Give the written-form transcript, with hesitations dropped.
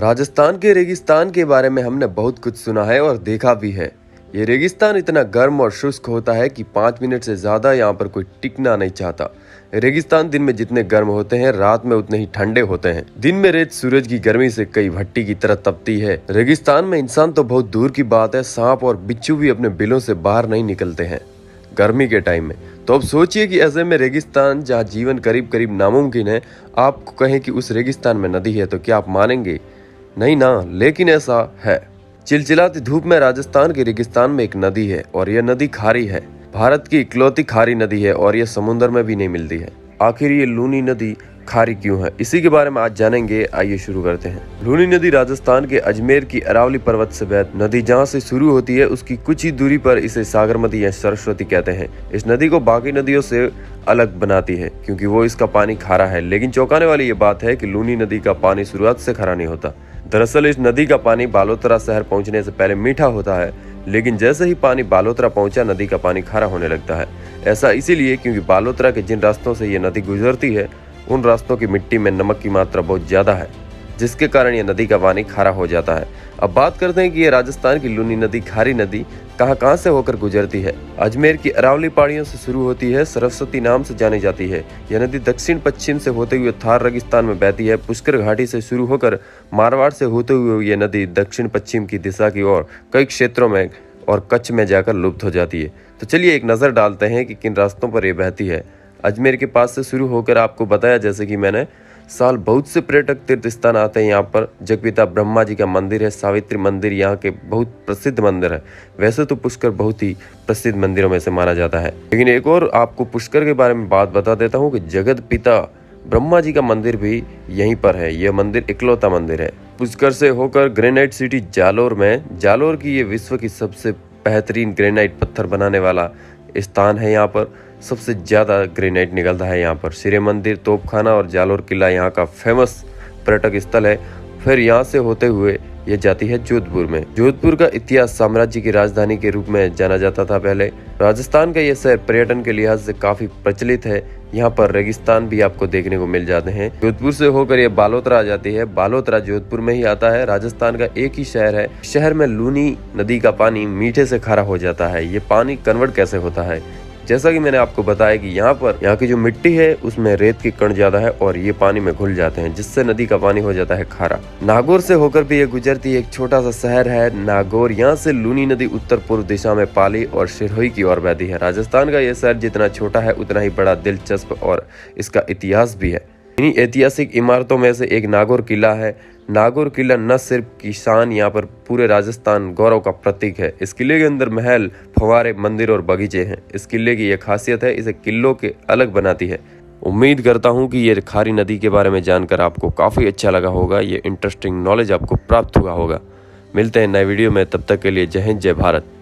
राजस्थान के रेगिस्तान के बारे में हमने बहुत कुछ सुना है और देखा भी है। ये रेगिस्तान इतना गर्म और शुष्क होता है कि 5 मिनट से ज़्यादा यहाँ पर कोई टिकना नहीं चाहता। रेगिस्तान दिन में जितने गर्म होते हैं, रात में उतने ही ठंडे होते हैं। दिन में रेत सूरज की गर्मी से कई भट्टी की तरह तपती है। रेगिस्तान में इंसान तो बहुत दूर की बात है, सांप और बिच्छू भी अपने बिलों से बाहर नहीं निकलते हैं गर्मी के टाइम में। तो अब सोचिए कि ऐसे में रेगिस्तान जहाँ जीवन करीब करीब नामुमकिन है, आपको कहें कि उस रेगिस्तान में नदी है, तो क्या आप मानेंगे? नहीं ना, लेकिन ऐसा है। चिलचिलाती धूप में राजस्थान के रेगिस्तान में एक नदी है और यह नदी खारी है। भारत की इकलौती खारी नदी है और यह समुद्र में भी नहीं मिलती है। आखिर ये लूनी नदी खारी क्यों है, इसी के बारे में आज जानेंगे। आइए शुरू करते हैं। लूनी नदी राजस्थान के अजमेर की अरावली पर्वत से बहती नदी जहाँ से शुरू होती है, उसकी कुछ ही दूरी पर इसे सागरमती या सरस्वती कहते हैं। इस नदी को बाकी नदियों से अलग बनाती है क्योंकि वो इसका पानी खारा है। लेकिन चौंकाने वाली ये बात है कि लूनी नदी का पानी शुरुआत से खारा नहीं होता। दरअसल इस नदी का पानी बालोतरा शहर पहुंचने से पहले मीठा होता है, लेकिन जैसे ही पानी बालोतरा पहुंचा, नदी का पानी खारा होने लगता है। ऐसा इसीलिए क्योंकि बालोतरा के जिन रास्तों से ये नदी गुजरती है, उन रास्तों की मिट्टी में नमक की मात्रा बहुत ज्यादा है, जिसके कारण ये नदी का पानी खारा हो जाता है। अब बात करते हैं कि ये राजस्थान की लूनी नदी खारी नदी कहाँ से होकर गुजरती है। अजमेर की अरावली पहाड़ियों से शुरू होती है, सरस्वती नाम से जानी जाती है। यह नदी दक्षिण पश्चिम से होते हुए थार रेगिस्तान में बहती है। पुष्कर घाटी से शुरू होकर मारवाड़ से होते हुए ये नदी दक्षिण पश्चिम की दिशा की ओर कई क्षेत्रों में और कच्छ में जाकर लुप्त हो जाती है। तो चलिए एक नज़र डालते हैं कि किन रास्तों पर यह बहती है। अजमेर के पास से शुरू होकर आपको बताया, जैसे कि मैंने, साल बहुत से पर्यटक तीर्थ स्थान आते हैं यहाँ पर। जगपिता ब्रह्मा जी का मंदिर है, सावित्री मंदिर यहाँ के बहुत प्रसिद्ध मंदिर है। वैसे तो पुष्कर बहुत ही प्रसिद्ध मंदिरों में से माना जाता है, लेकिन एक और आपको पुष्कर के बारे में बात बता देता हूँ कि जगत पिता ब्रह्मा जी का मंदिर भी यहीं पर है। यह मंदिर इकलौता मंदिर है। पुष्कर से होकर ग्रेनाइट सिटी जालोर में, जालोर की ये विश्व की सबसे बेहतरीन ग्रेनाइट पत्थर बनाने वाला स्थान है। यहाँ पर सबसे ज्यादा ग्रेनाइट निकलता है। यहाँ पर श्री मंदिर, तोपखाना और जालोर किला यहाँ का फेमस पर्यटक स्थल है। फिर यहाँ से होते हुए ये जाती है जोधपुर में। जोधपुर का इतिहास साम्राज्य की राजधानी के रूप में जाना जाता था पहले। राजस्थान का यह शहर पर्यटन के लिहाज से काफी प्रचलित है। यहाँ पर रेगिस्तान भी आपको देखने को मिल जाते हैं। जोधपुर से होकर ये बालोतरा आ जाती है। बालोतरा जोधपुर में ही आता है। राजस्थान का एक ही शहर है। शहर में लूनी नदी का पानी मीठे से खारा हो जाता है। ये पानी कन्वर्ट कैसे होता है? जैसा कि मैंने आपको बताया कि यहाँ की जो मिट्टी है उसमें रेत के कण ज्यादा है और ये पानी में घुल जाते हैं, जिससे नदी का पानी हो जाता है खारा। नागौर से होकर भी ये गुजरती है। एक छोटा सा शहर है नागौर। यहाँ से लूनी नदी उत्तर पूर्व दिशा में पाली और सिरोही की ओर बहती है। राजस्थान का यह शहर जितना छोटा है उतना ही बड़ा, दिलचस्प और इसका इतिहास भी है। इन्हीं ऐतिहासिक इमारतों में से एक नागौर किला है। नागौर किला न सिर्फ किसान, यहाँ पर पूरे राजस्थान गौरव का प्रतीक है। इस किले के अंदर महल, फव्वारे, मंदिर और बगीचे हैं। इस किले की यह खासियत है, इसे किलों के अलग बनाती है। उम्मीद करता हूँ कि ये खारी नदी के बारे में जानकर आपको काफ़ी अच्छा लगा होगा। ये इंटरेस्टिंग नॉलेज आपको प्राप्त हुआ होगा। मिलते हैं नए वीडियो में, तब तक के लिए जय हिंद, जय भारत।